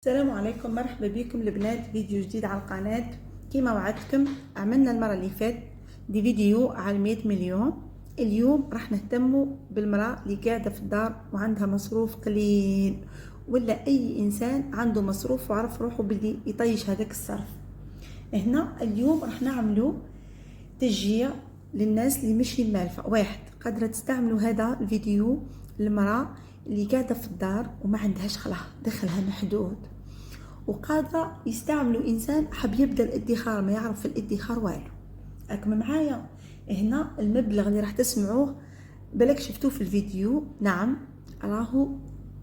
السلام عليكم، مرحبا بكم البنات. فيديو جديد على القناة. كما وعدتكم عملنا المرة اللي فات دي فيديو على 100 مليون. اليوم راح نهتموا بالمرأة اللي قاعدة في الدار وعندها مصروف قليل، ولا اي انسان عنده مصروف وعرف روحه باللي يطيش هذاك الصرف. هنا اليوم راح نعملوا تشجيع للناس اللي مش مالفة. واحد قادرة تستعملوا هذا الفيديو للمرأة اللي قاعدة في الدار وما عندهاش خلاص دخلها محدود، وقادرة يستعملوا إنسان حاب يبدأ الادخار ما يعرف في الادخار والو. راكم معايا؟ هنا المبلغ اللي راح تسمعوه بالك شفتوه في الفيديو، نعم راهو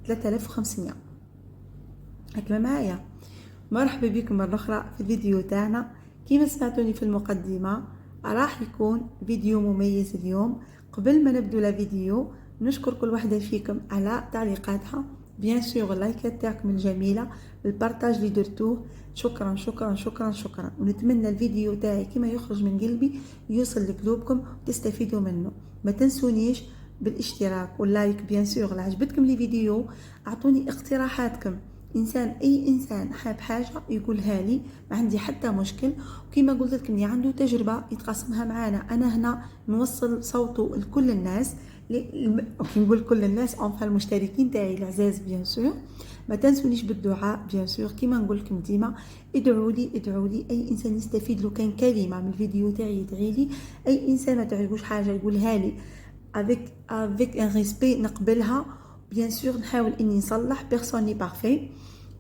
3500. راكم معايا؟ مرحبا بكم مرة أخرى في الفيديو تاعنا. كيما سمعتوني في المقدمة راح يكون فيديو مميز اليوم. قبل ما نبدو الفيديو نشكر كل واحدة فيكم على تعليقاتها، بيان سور اللايكات تاعكم الجميلة، البارتاج اللي درتوه، شكرا شكرا شكرا شكرا. ونتمنى الفيديو تاعي كما يخرج من قلبي يوصل لقلوبكم وتستفيدوا منه. ما تنسونيش بالاشتراك واللايك. بيان سور عجبتكم لي فيديو اعطوني اقتراحاتكم. اي انسان حاب حاجه يقولها لي، ما عندي حتى مشكل. وكما قلت لكم اللي عنده تجربه يتقاسمها معنا. انا هنا نوصل صوته لكل الناس، كي نقول كل الناس المشتركين تاعي العزاز. بيان سور ما تنسونيش بالدعاء. بيان سور كيما نقول لكم ديما ادعوا لي ادعوا لي. اي انسان يستفيد لو كان كلمه من الفيديو تاعي يدعي لي. اي انسان ما تعجبوش حاجه يقولها لي avec un respect نقبلها. بيان سور نحاول اني نصلح، بيرسون ني بارفي.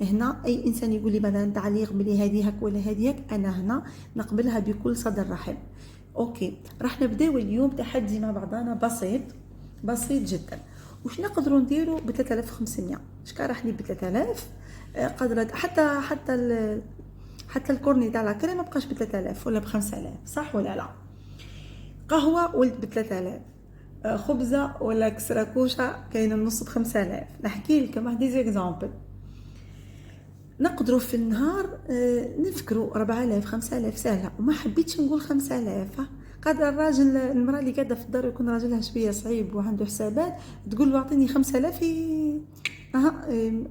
هنا اي انسان يقول لي مثلا تعليق بلي هذه هك ولا هذه هك، انا هنا نقبلها بكل صدر رحب. اوكي، راح نبداو اليوم تحدي مع بعضنا بسيط بسيط جدا. واش نقدروا نديروا ب 3500؟ شكا راح لي ب 3000 قدرت حتى الكورني تاع لاكري ما بقاش ب 3000 ولا ب 5000، صح ولا لا؟ قهوه ولد ب 3000، خبزه ولا كسره كوشه كاين النص ب 5000. نحكي لكم واحد دي زيكزامبل. نقدروا في النهار نفكروا 4000 5000 سهله. وما حبيتش نقول 5000. قادر الراجل المراه اللي قاعده في الدار يكون راجلها شويه صعيب وعنده حسابات، تقول له اعطيني 5000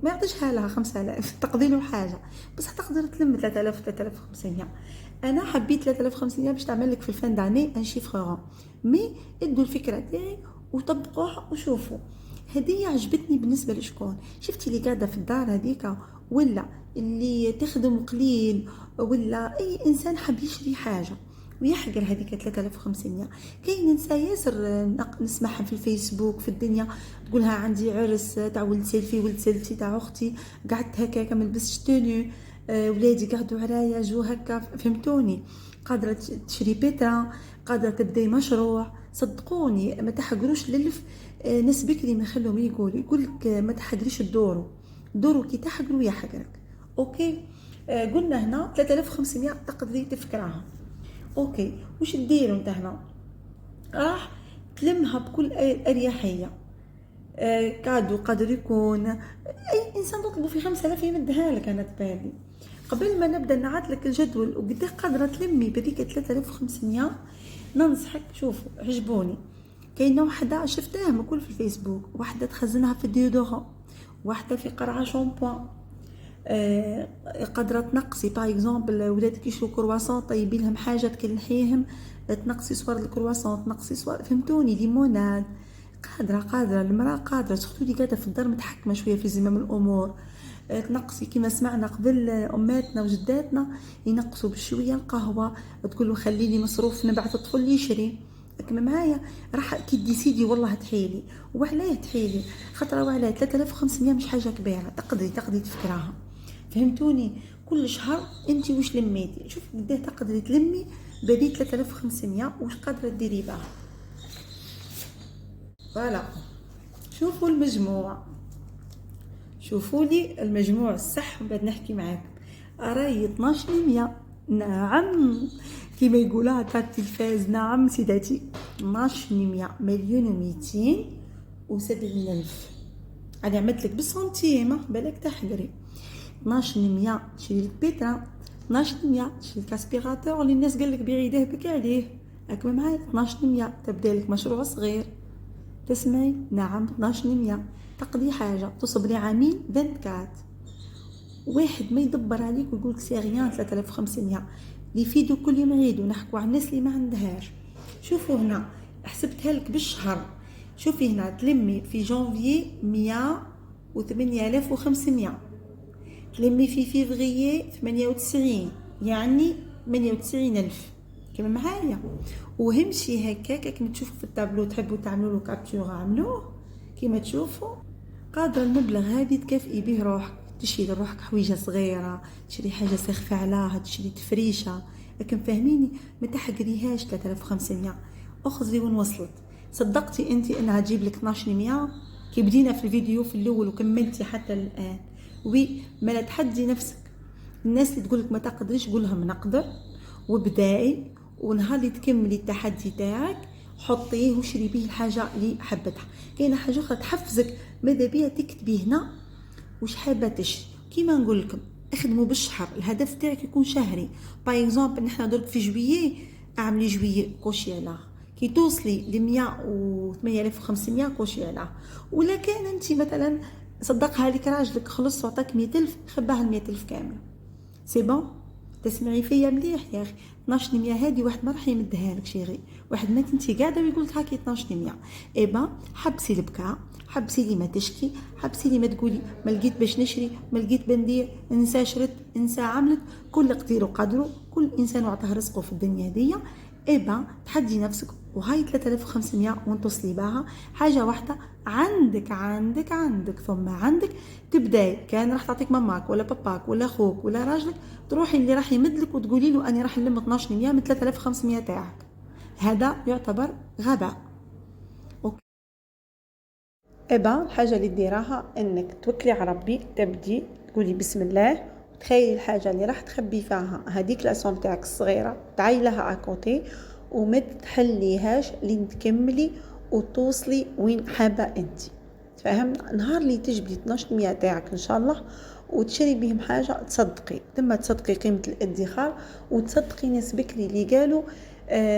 ما يعطيشها لها 5000 تقضي له حاجه، بس تقدر تلم 3000 3500. انا حبيت 3500 باش تعمل لك في الفان داني ان شيفر مي. ادوا الفكره تاعي وطبقوها وشوفوا. هدية عجبتني بالنسبه لشكون؟ شفتي اللي قاعده في الدار هذيك، ولا اللي تخدم قليل، ولا اي انسان حاب يشري حاجه ويحقر هذيك 3500. كاين نساء ياسر نسمعها في الفيسبوك في الدنيا تقولها عندي عرس تاع ولد سيلفي ولد سيلفي تاع اختي، قعدت هكاك ما لبستش توني، ولادي قعدوا عرايا جو هكا، فهمتوني؟ قادره تشري بيترا، قادره تبداي مشروع. صدقوني ما تحقروش للف. ناس بكري ما خلوهم يقولك ما تحقريش الدورو كي تحقروا يحقرك. اوكي، قلنا هنا 3500 تقدري تفكراها. اوكي، وش ديروا انت هنا؟ راح تلمها بكل اريحيه. كادو قادر يكون اي انسان تطلبوا في 5000 يمدها لك. انا تبالي قبل ما نبدا نعاد لك الجدول وقد قادره تلمي بذيك 3500. ننصحك شوفوا عجبوني. كاينه وحده شفتها كل في الفيسبوك، واحده تخزنها في ديودورون، واحده في قرعه شامبوان. قادره تنقصي باغ اكزومبل ولادك يشرو كرواسون طيبي لهم حاجه تكلحيهم، تنقصي صور الكرواسون، تنقصي صور، فهمتوني؟ ليموناد. قادره المراه قادره، سورتو اللي قاعده في الدار متحكمه شويه في زمام الامور. تنقصي كما سمعنا قبل اماتنا وجداتنا ينقصوا بشويه القهوه، تقول له خلي لي مصروف نبعث الطفل يشري. كما معايا راح كي ديسيدي والله تحيلي. وعلاه تحيلي؟ خاطر وعلاه 3500 مش حاجه كبيره، تقدري تفكراها. فهمتوني؟ كل شهر انت واش لميتي، شوف قداه تقدري تلمي بدي 3500 واش قادره ديري بها. فوالا، شوفوا المجموع، شوفوا لي المجموع الصح وبعد نحكي معاكم. راهي 12100. نعم كما يقولها تاع التلفاز، نعم سيداتي 12100 مليون و270 الف. انا عملت لك بالسنتيم بالك تحقري. 12100 تشري لك بيترا، 12100 تشري لك اسبيراتور اللي الناس قال لك بيعيده بك عليه. راك معايا؟ 12100 تبدا لك مشروع صغير. تسمعي؟ نعم 12100 تقضي حاجه تصبري عامين 24. واحد ما يدبر عليك ويقول لك سي غيان 3500 اللي يفيدوا كل يوم يعيدوا نحكوا على الناس اللي ما عندهاش. شوفوا هنا حسبتها لك بالشهر، شوفي هنا تلمي في جانفي 108,500، تلمي في فيفريي 98، يعني 98,000 كما معايا. وهمشي هكاك كما تشوفوا في التابلو، تحبوا تعملوا له كابتشور عملوه كما تشوفوا. قادره المبلغ هذه تكافئي به روحك، تشري لروحك حويجه صغيره، تشري حاجه ساخفه عليها، تشري تفريشه. لكن فهميني ما تحقريهاش 3500. اخذي وين وصلت. صدقتي انت انها تجيب لك 1200 كي بدينا في الفيديو في الاول وكملتي حتى الان؟ وي ما لا تحدي نفسك. الناس اللي تقولك ما تقدريش قولها نقدر، وبداي، ونهار اللي تكملي التحدي تاعك حطيه وشري بيه الحاجه اللي حبتها. كاينه حاجه اخرى تحفزك ماذا بيها تكتبي هنا واش حابه تشري. كيما نقول لكم اخدموا بالشهر، الهدف تاعك يكون شهري. باغ اكزومبل نحنا درك في جويي، اعملي جويي كوشي على كي توصلي ل 108,500 كوشي على. ولا كان انت مثلا صدقها لك راجلك خلص وعطاك 100,000 خباها ال 100,000 كامله سي بون. تسمعي فيا مليح يا اخي. 12,100 هذه واحد ما راح يمدها لك شيري، واحد ما كنتي قاعده ويقول لك هاكي 12,100. ايبا حبسي البكاء، حبسي لي ما تشكي، حبسي لي ما تقولي ما لقيت باش نشري، ما لقيت بندير، انسى شرت، انسى عملت. كل قدير وقدره، كل انسان وعطاه رزقه في الدنيا دي. ايبا تحدي نفسك وهاي 3500 وين توصلي بها حاجه واحده. عندك ثم عندك تبداي. كان راح تعطيك ماماك ولا باباك ولا اخوك ولا راجلك، تروحي اللي راح يمدلك وتقولي له اني راح نلم 12,100 من 3500 تاعك. هذا يعتبر غباء. اوكي. ابا الحاجه اللي ديراها انك توكلي على ربي، تبدي تقولي بسم الله، تخيلي الحاجه اللي راح تخبي فيها هذيك لاسون تاعك الصغيره، تعيلها اكوتي وما تحليهاش لين تكملي وتوصلي وين حابه انت. فهم نهار اللي تجبدي 12,100 تاعك ان شاء الله وتشري بهم حاجه تصدقي، ثم تصدقي قيمه الادخار، وتصدقي ناس بكري اللي قالوا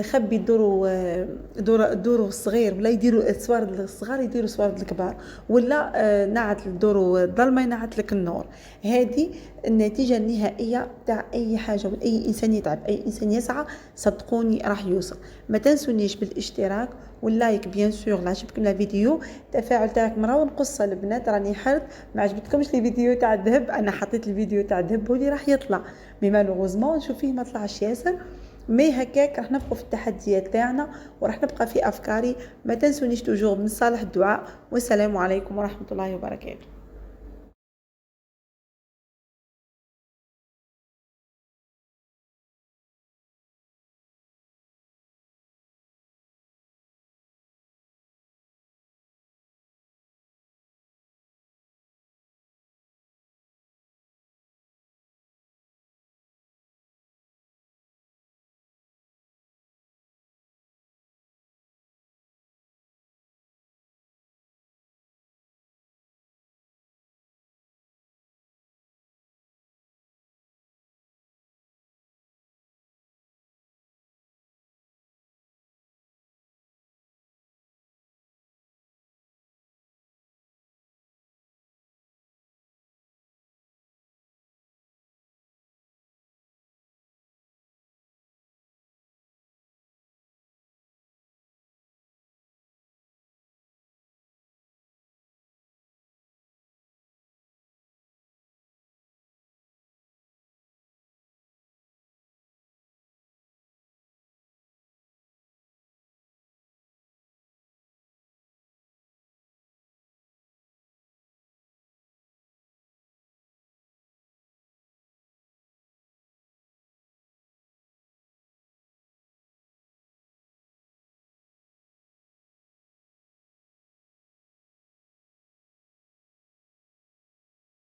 خبي دوروا الصغير، ولا يديروا السوارد الصغار يديروا سوارد الكبار، ولا نعت الدوروا الظلمه ينعت لك النور. هذه النتيجه النهائيه تاع اي حاجه، واي انسان يتعب، اي انسان يسعى صدقوني راح يوصل. ما تنسونيش بالاشتراك واللايك بيان سور. لا عجبكم الفيديو التفاعل تاعك مروان قصه البنات، راني حرت ما عجبتكمش الفيديو تاع الذهب، انا حطيت الفيديو تاع الذهب هو اللي راح يطلع، مي مالوغوزمون نشوف فيه ما طلعش ياسر. مي هكاك راح نبقى في التحديات تاعنا وراح نبقى في افكاري. ما تنسونيش توجور من صالح الدعاء، والسلام عليكم ورحمه الله وبركاته.